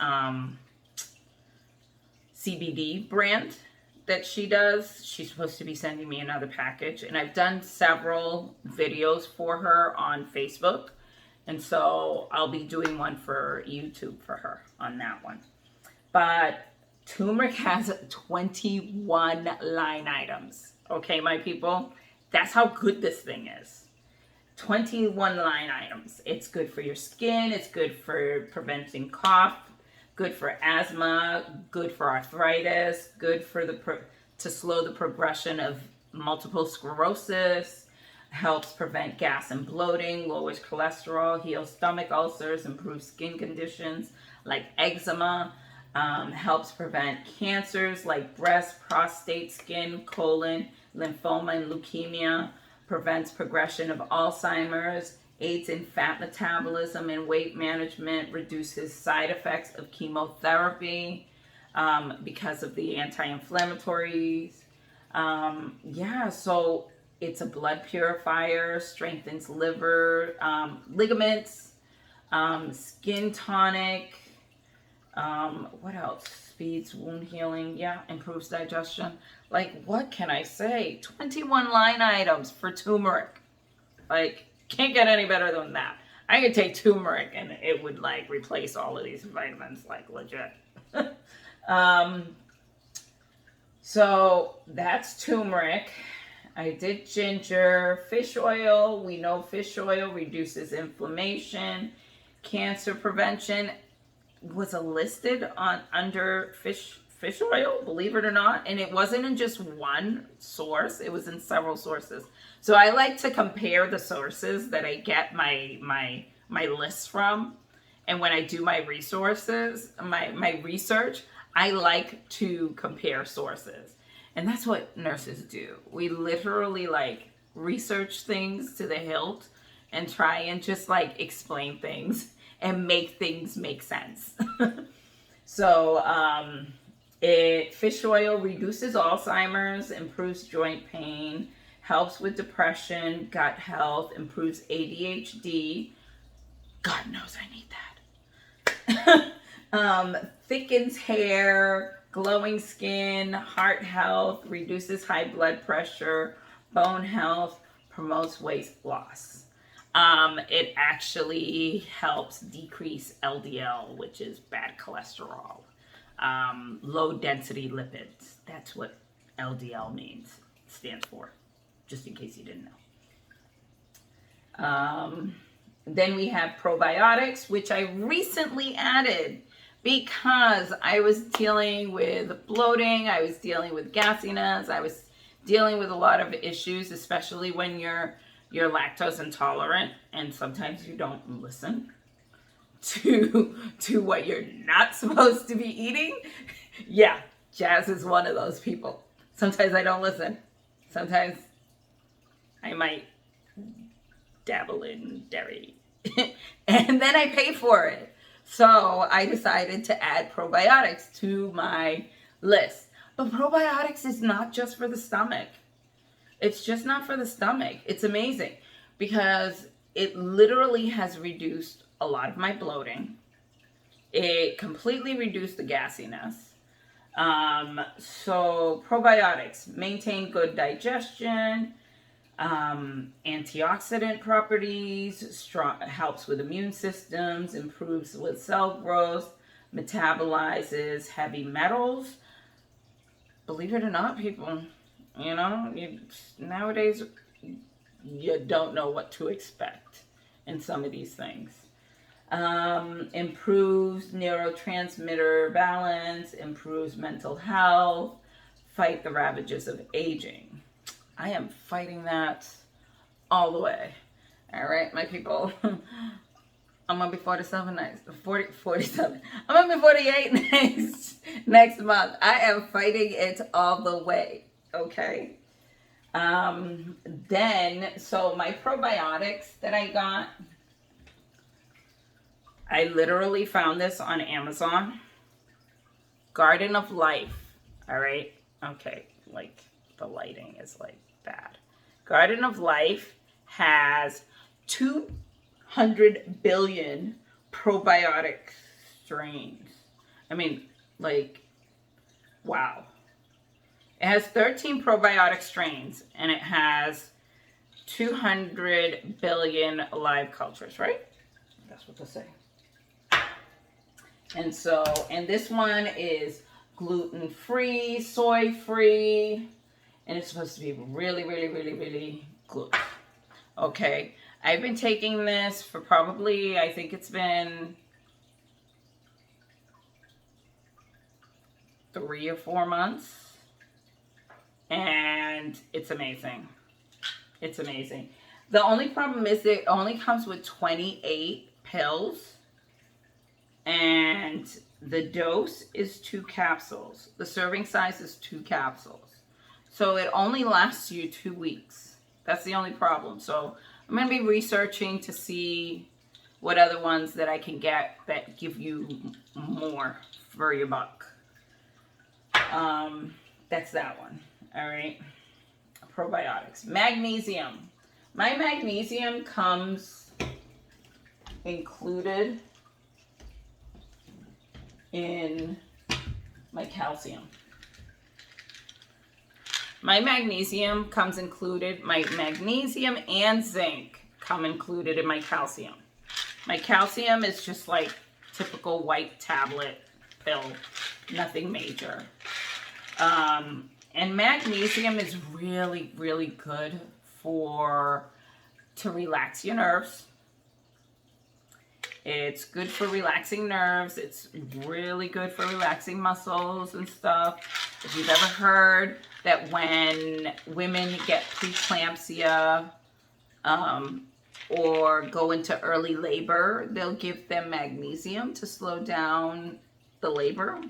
CBD brand that she does. She's supposed to be sending me another package, and I've done several videos for her on Facebook, and so I'll be doing one for YouTube for her on that one. But turmeric has 21 line items. Okay, my people, that's how good this thing is. 21 line items. It's good for your skin. It's good for preventing cough. Good for asthma, good for arthritis, good for to slow the progression of multiple sclerosis, helps prevent gas and bloating, lowers cholesterol, heals stomach ulcers, improves skin conditions like eczema, helps prevent cancers like breast, prostate, skin, colon, lymphoma, and leukemia, prevents progression of Alzheimer's, aids in fat metabolism and weight management, reduces side effects of chemotherapy, because of the anti-inflammatories. Yeah, so it's a blood purifier, strengthens liver, ligaments, skin tonic. What else? Speeds wound healing. Yeah, improves digestion. Like, what can I say? 21 line items for turmeric. Like, can't get any better than that. I could take turmeric and it would like replace all of these vitamins, like legit. So that's turmeric. I did ginger, fish oil. We know fish oil reduces inflammation, cancer prevention. Was listed on under fish oil, believe it or not, and it wasn't in just one source, it was in several sources. So I like to compare the sources that I get my lists from, and when I do my resources, my research, I like to compare sources. And that's what nurses do. We literally like research things to the hilt and try and just like explain things and make things make sense. So fish oil reduces Alzheimer's, improves joint pain, helps with depression, gut health, improves ADHD. God knows I need that. Thickens hair, glowing skin, heart health, reduces high blood pressure, bone health, promotes weight loss. It actually helps decrease LDL, which is bad cholesterol. Low density lipids. That's what LDL stands for, just in case you didn't know. Then we have probiotics, which I recently added because I was dealing with bloating, I was dealing with gassiness, I was dealing with a lot of issues, especially when you're lactose intolerant, and sometimes you don't listen to what you're not supposed to be eating. Yeah, Jazz is one of those people. Sometimes I don't listen. Sometimes I might dabble in dairy. And then I pay for it. So I decided to add probiotics to my list. But probiotics is not just for the stomach. It's just not for the stomach. It's amazing because it literally has reduced a lot of my bloating. It completely reduced the gassiness. So probiotics maintain good digestion, antioxidant properties, helps with immune systems, improves with cell growth, metabolizes heavy metals. Believe it or not, people, nowadays you don't know what to expect in some of these things. Improves neurotransmitter balance, improves mental health, fight the ravages of aging. I am fighting that all the way. All right, my people. I'm gonna be 47 47. I'm gonna be 48 next month. I am fighting it all the way. Okay. So my probiotics that I got, I literally found this on Amazon. Garden of Life. All right. Okay. Like the lighting is like bad. Garden of Life has 200 billion probiotic strains. I mean, like, wow. It has 13 probiotic strains and it has 200 billion live cultures, right? That's what they say. And this one is gluten-free, soy-free, and it's supposed to be really, really, really, really good. Okay, I've been taking this for probably, I think it's been 3 or 4 months, and it's amazing. It's amazing. The only problem is it only comes with 28 pills, and the dose is 2 capsules. The serving size is 2 capsules. So it only lasts you 2 weeks. That's the only problem. So I'm going to be researching to see what other ones that I can get that give you more for your buck. That's that one. All right. Probiotics. Magnesium. My magnesium comes included in my calcium. My magnesium comes included, my magnesium and zinc come included in my calcium. My calcium is just like typical white tablet pill, nothing major. And magnesium is really, really good to relax your nerves. It's good for relaxing nerves. It's really good for relaxing muscles and stuff. If you've ever heard that when women get preeclampsia or go into early labor, they'll give them magnesium to slow down the labor,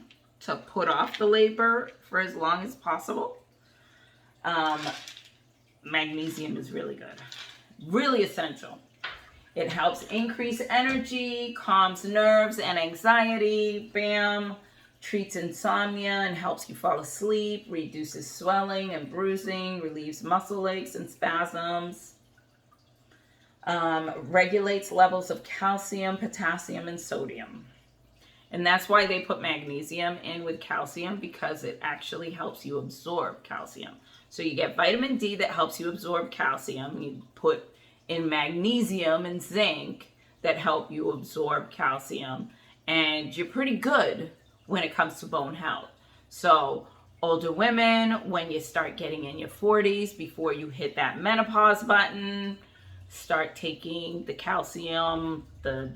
to put off the labor for as long as possible. Magnesium is really good, really essential. It helps increase energy, calms nerves and anxiety, bam, treats insomnia and helps you fall asleep, reduces swelling and bruising, relieves muscle aches and spasms, regulates levels of calcium, potassium, and sodium. And that's why they put magnesium in with calcium, because it actually helps you absorb calcium. So you get vitamin D that helps you absorb calcium. You put in magnesium and zinc that help you absorb calcium, and you're pretty good when it comes to bone health. So older women, when you start getting in your 40s, before you hit that menopause button, start taking the calcium, the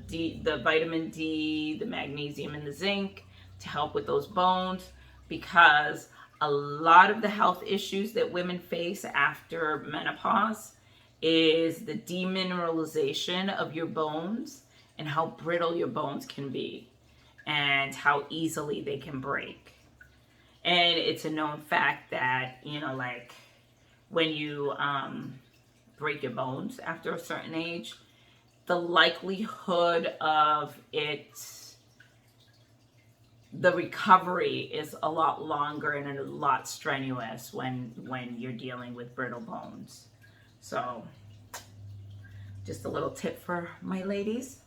vitamin D, the magnesium, and the zinc to help with those bones, because a lot of the health issues that women face after menopause is the demineralization of your bones and how brittle your bones can be and how easily they can break. And it's a known fact that, like when you break your bones after a certain age, the likelihood of the recovery is a lot longer and a lot strenuous when you're dealing with brittle bones. So, just a little tip for my ladies.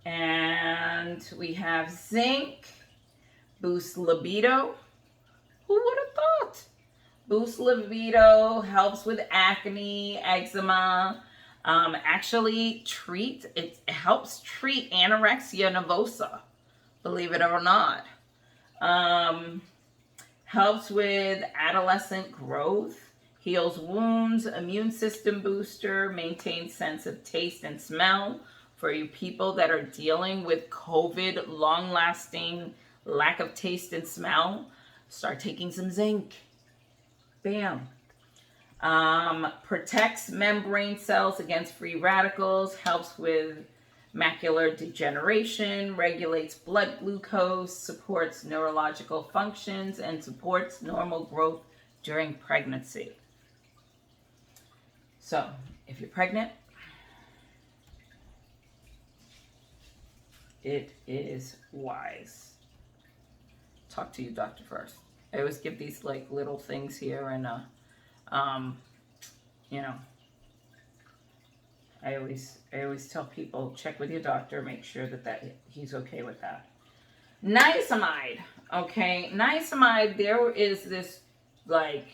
And we have zinc, boosts libido. Who would have thought? Boosts libido, helps with acne, eczema. Actually, it helps treat anorexia nervosa, believe it or not. Helps with adolescent growth. Heals wounds, immune system booster, maintains sense of taste and smell for you people that are dealing with COVID, long-lasting lack of taste and smell. Start taking some zinc. Bam. Protects membrane cells against free radicals, helps with macular degeneration, regulates blood glucose, supports neurological functions, and supports normal growth during pregnancy. So, if you're pregnant, it is wise. Talk to your doctor first. I always give these like little things here, and I always tell people, check with your doctor, make sure that he's okay with that. Niacinamide, okay? Niacinamide, there is this like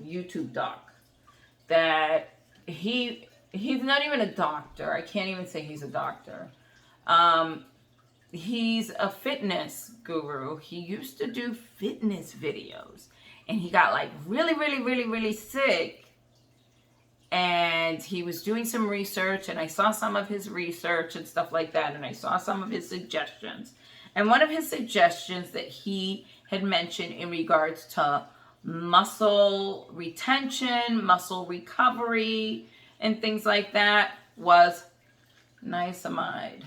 YouTube doc that he's not even a doctor. I can't even say he's a doctor. He's a fitness guru. He used to do fitness videos, and he got like really, really, really, really sick. And he was doing some research, and I saw some of his research and stuff like that, and I saw some of his suggestions. And one of his suggestions that he had mentioned in regards to muscle retention, muscle recovery, and things like that was niacinamide.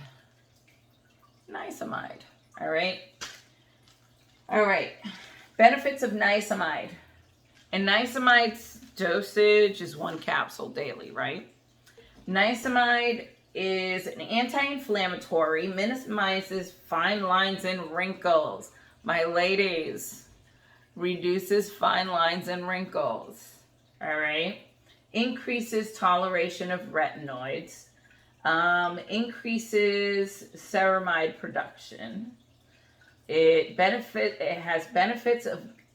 Niacinamide. All right. Benefits of niacinamide. And niaciname's dosage is 1 capsule daily, right? Niacinamide is an anti-inflammatory, minimizes fine lines and wrinkles, My ladies, reduces fine lines and wrinkles. All right. Increases toleration of retinoids. Increases ceramide production. It has benefits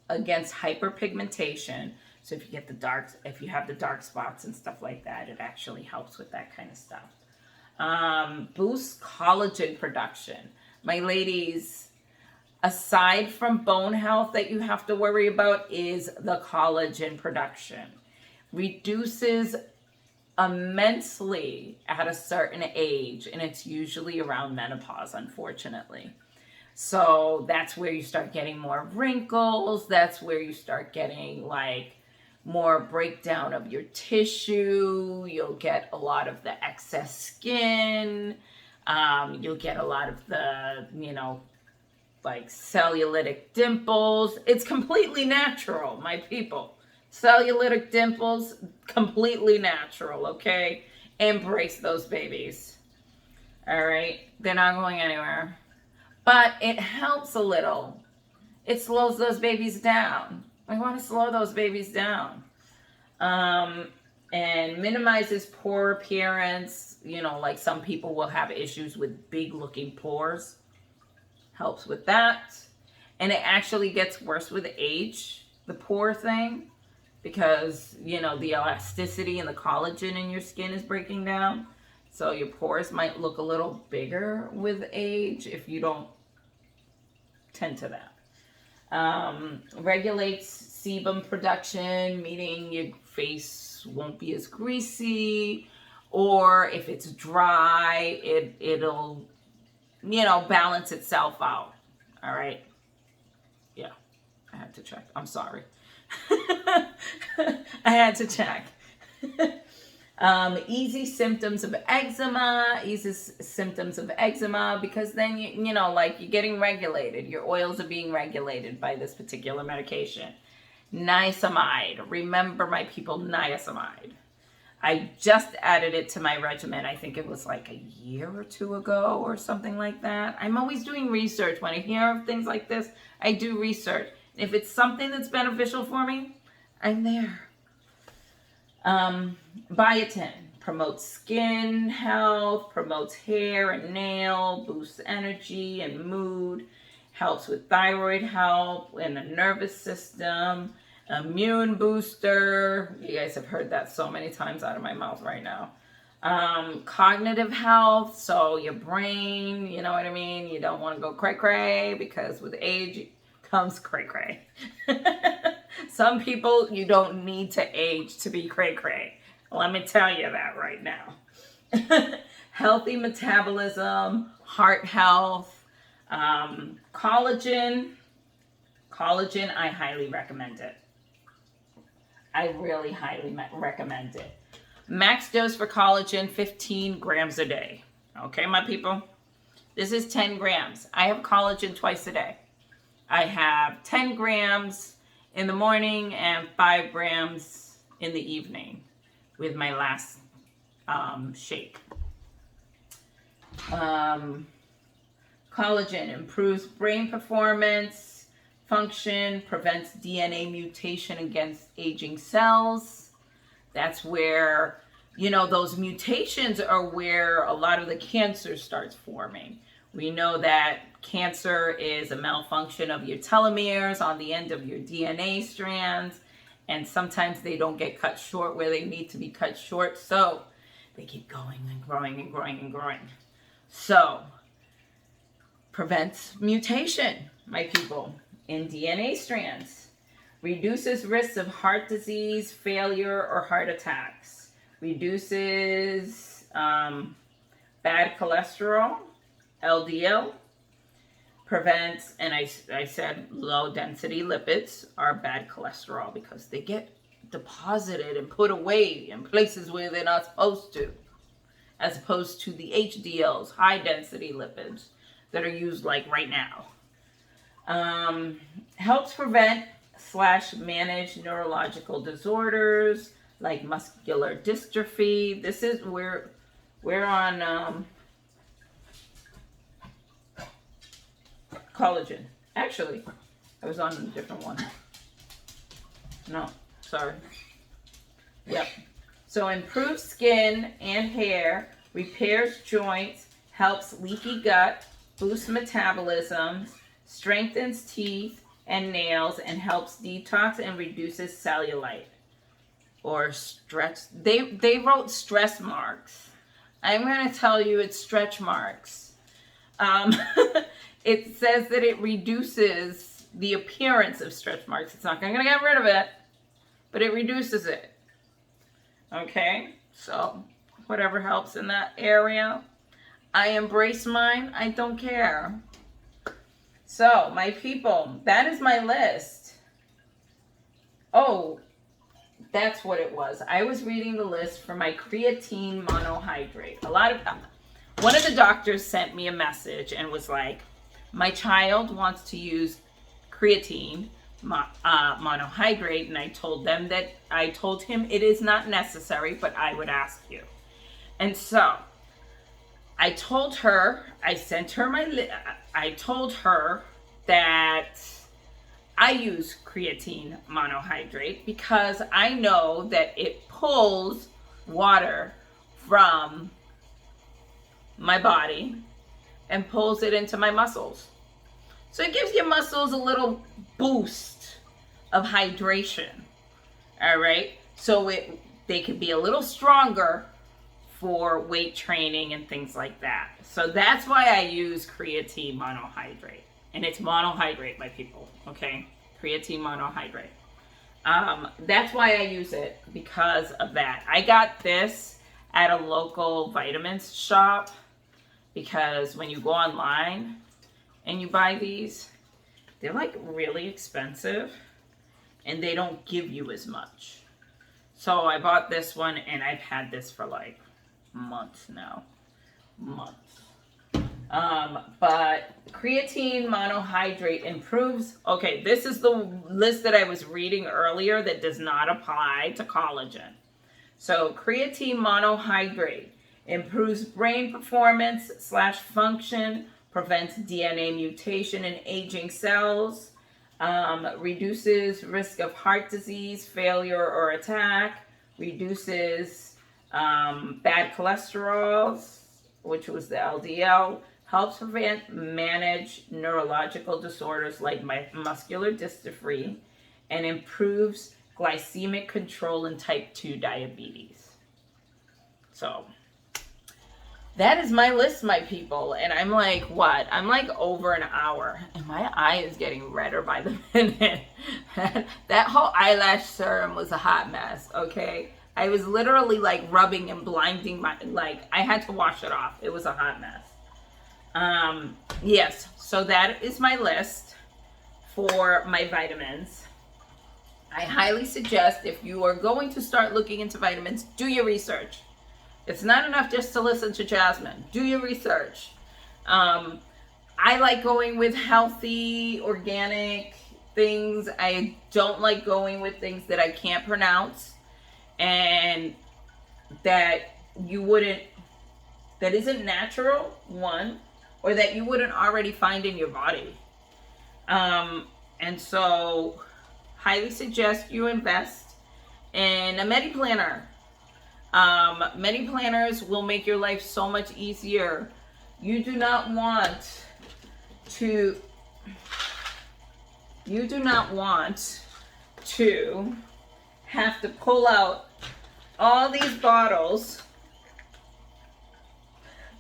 against hyperpigmentation. So if you have the dark spots and stuff like that, it actually helps with that kind of stuff. Boosts collagen production. My ladies, aside from bone health that you have to worry about is the collagen production. Reduces immensely at a certain age, and it's usually around menopause, unfortunately. So that's where you start getting more wrinkles. That's where you start getting like more breakdown of your tissue. You'll get a lot of the excess skin. You'll get a lot of the, like cellulitic dimples. It's completely natural, my people. Cellulitic dimples, completely natural, okay? Embrace those babies. All right? They're not going anywhere. But it helps a little. It slows those babies down. We want to slow those babies down. And minimizes pore appearance. Like some people will have issues with big looking pores. Helps with that. And it actually gets worse with age, the pore thing, because, the elasticity and the collagen in your skin is breaking down. So your pores might look a little bigger with age if you don't tend to that. Regulates sebum production, meaning your face won't be as greasy, or if it's dry, it'll balance itself out. All right. Yeah, I had to check. I'm sorry. I had to check. Easy symptoms of eczema. Eases symptoms of eczema because then you're getting regulated. Your oils are being regulated by this particular medication. Niacinamide. Remember, my people, niacinamide. I just added it to my regimen. I think it was like a year or two ago or something like that. I'm always doing research. When I hear of things like this, I do research. If it's something that's beneficial for me, I'm there. Biotin promotes skin health, promotes hair and nail, boosts energy and mood, helps with thyroid health and the nervous system, immune booster. You guys have heard that so many times out of my mouth right now. Cognitive health, so your brain, you know what I mean? You don't want to go cray-cray because with age comes cray-cray. Some people, you don't need to age to be cray-cray. Let me tell you that right now. Healthy metabolism, heart health, collagen. Collagen, I highly recommend it. I really highly recommend it. Max dose for collagen, 15 grams a day. Okay, my people? This is 10 grams. I have collagen twice a day. I have 10 grams in the morning and 5 grams in the evening with my last shake. Collagen improves brain performance, function, prevents DNA mutation against aging cells. That's where, those mutations are where a lot of the cancer starts forming. We know that cancer is a malfunction of your telomeres on the end of your DNA strands, and sometimes they don't get cut short where they need to be cut short, so they keep going and growing and growing and growing. So, prevents mutation, my people, in DNA strands. Reduces risks of heart disease, failure, or heart attacks. Reduces bad cholesterol, LDL. Prevents, and I said low density lipids are bad cholesterol because they get deposited and put away in places where they're not supposed to, as opposed to the HDLs, high density lipids, that are used like right now. Helps prevent / manage neurological disorders like muscular dystrophy. This is we're on collagen. Actually, I was on a different one. No, sorry. Yep. So improves skin and hair, repairs joints, helps leaky gut, boosts metabolism, strengthens teeth and nails, and helps detox and reduces cellulite or stress. They wrote stress marks. I'm going to tell you it's stretch marks. It says that it reduces the appearance of stretch marks. It's not going to get rid of it, but it reduces it. Okay, so whatever helps in that area. I embrace mine. I don't care. So, my people, that is my list. Oh, that's what it was. I was reading the list for my creatine monohydrate. One of the doctors sent me a message and was like, my child wants to use creatine monohydrate, and I told him it is not necessary, but I would ask you. And so I told her that I use creatine monohydrate because I know that it pulls water from my body and pulls it into my muscles. So it gives your muscles a little boost of hydration. All right? So they could be a little stronger for weight training and things like that. So that's why I use creatine monohydrate. And it's monohydrate, my people, okay? Creatine monohydrate. That's why I use it, because of that. I got this at a local vitamins shop, because when you go online and you buy these, they're like really expensive and they don't give you as much. So I bought this one and I've had this for like months now. Months. But creatine monohydrate improves. Okay, this is the list that I was reading earlier that does not apply to collagen. So creatine monohydrate improves brain performance / function, prevents DNA mutation in aging cells, reduces risk of heart disease, failure, or attack, reduces bad cholesterol, which was the LDL, helps manage neurological disorders like muscular dystrophy, and improves glycemic control in type 2 diabetes. So that is my list, my people. And I'm like, what? I'm like over an hour. And my eye is getting redder by the minute. That whole eyelash serum was a hot mess, okay? I was literally like rubbing and blinding I had to wash it off. It was a hot mess. Yes, so that is my list for my vitamins. I highly suggest, if you are going to start looking into vitamins, do your research. It's not enough just to listen to Jasmine. Do your research. I like going with healthy, organic things. I don't like going with things that I can't pronounce and that isn't natural, one, or that you wouldn't already find in your body. And so highly suggest you invest in a MediPlanner. MediPlanners will make your life so much easier. You do not want to have to pull out all these bottles.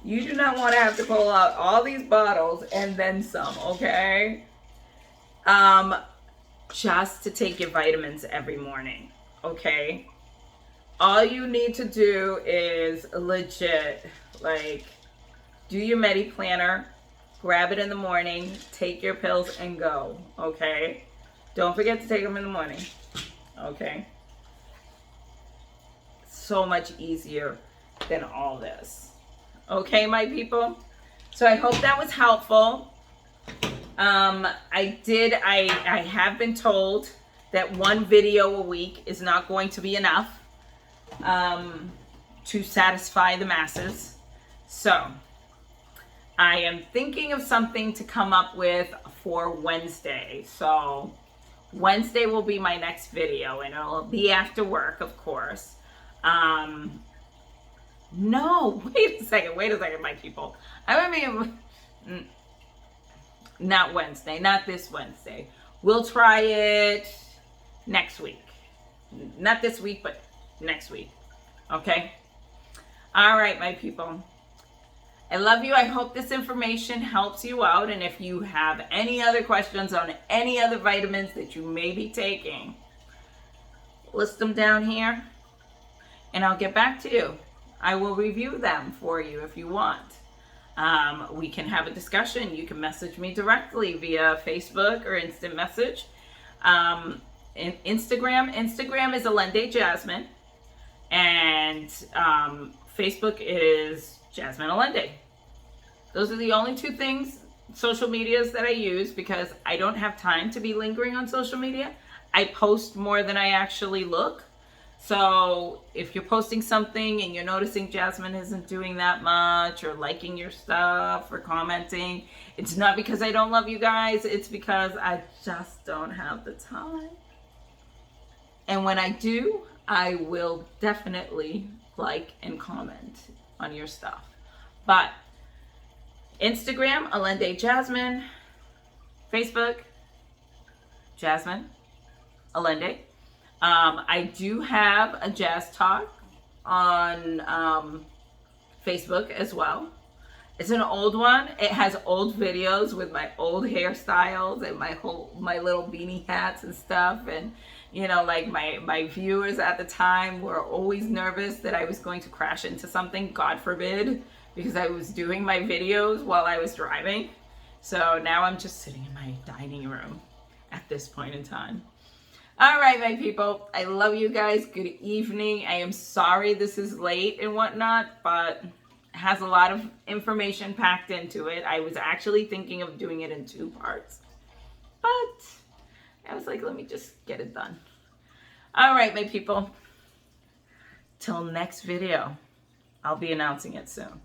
You do not want to have to pull out all these bottles and then some, okay? Just to take your vitamins every morning, okay? All you need to do is legit, do your MediPlanner, grab it in the morning, take your pills, and go, okay? Don't forget to take them in the morning, okay? So much easier than all this. Okay, my people? So I hope that was helpful. I have been told that one video a week is not going to be enough to satisfy the masses. So I am thinking of something to come up with for Wednesday. So Wednesday will be my next video, and it'll be after work, of course. No, wait a second, my people. I mean, not Wednesday, not this Wednesday. We'll try it next week. Not this week, but next week. Okay? All right, my people. I love you. I hope this information helps you out. And if you have any other questions on any other vitamins that you may be taking, list them down here and I'll get back to you. I will review them for you if you want. We can have a discussion. You can message me directly via Facebook or instant message. Instagram is Allende Jasmine, and Facebook is Jasmine Allende. Those are the only two things, social medias, that I use because I don't have time to be lingering on social media. I post more than I actually look. So if you're posting something and you're noticing Jasmine isn't doing that much or liking your stuff or commenting, it's not because I don't love you guys. It's because I just don't have the time. And when I do, I will definitely like and comment on your stuff. But Instagram, Allende Jasmine. Facebook, Jasmine Allende. I do have a jazz talk on Facebook as well. It's an old one. It has old videos with my old hairstyles and my little beanie hats and stuff. And you know, like my viewers at the time were always nervous that I was going to crash into something, God forbid, because I was doing my videos while I was driving. So now I'm just sitting in my dining room at this point in time. All right, my people, I love you guys. Good evening. I am sorry this is late and whatnot, but it has a lot of information packed into it. I was actually thinking of doing it in 2 parts, but I was like, let me just get it done. All right, my people, till next video. I'll be announcing it soon.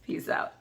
Peace out.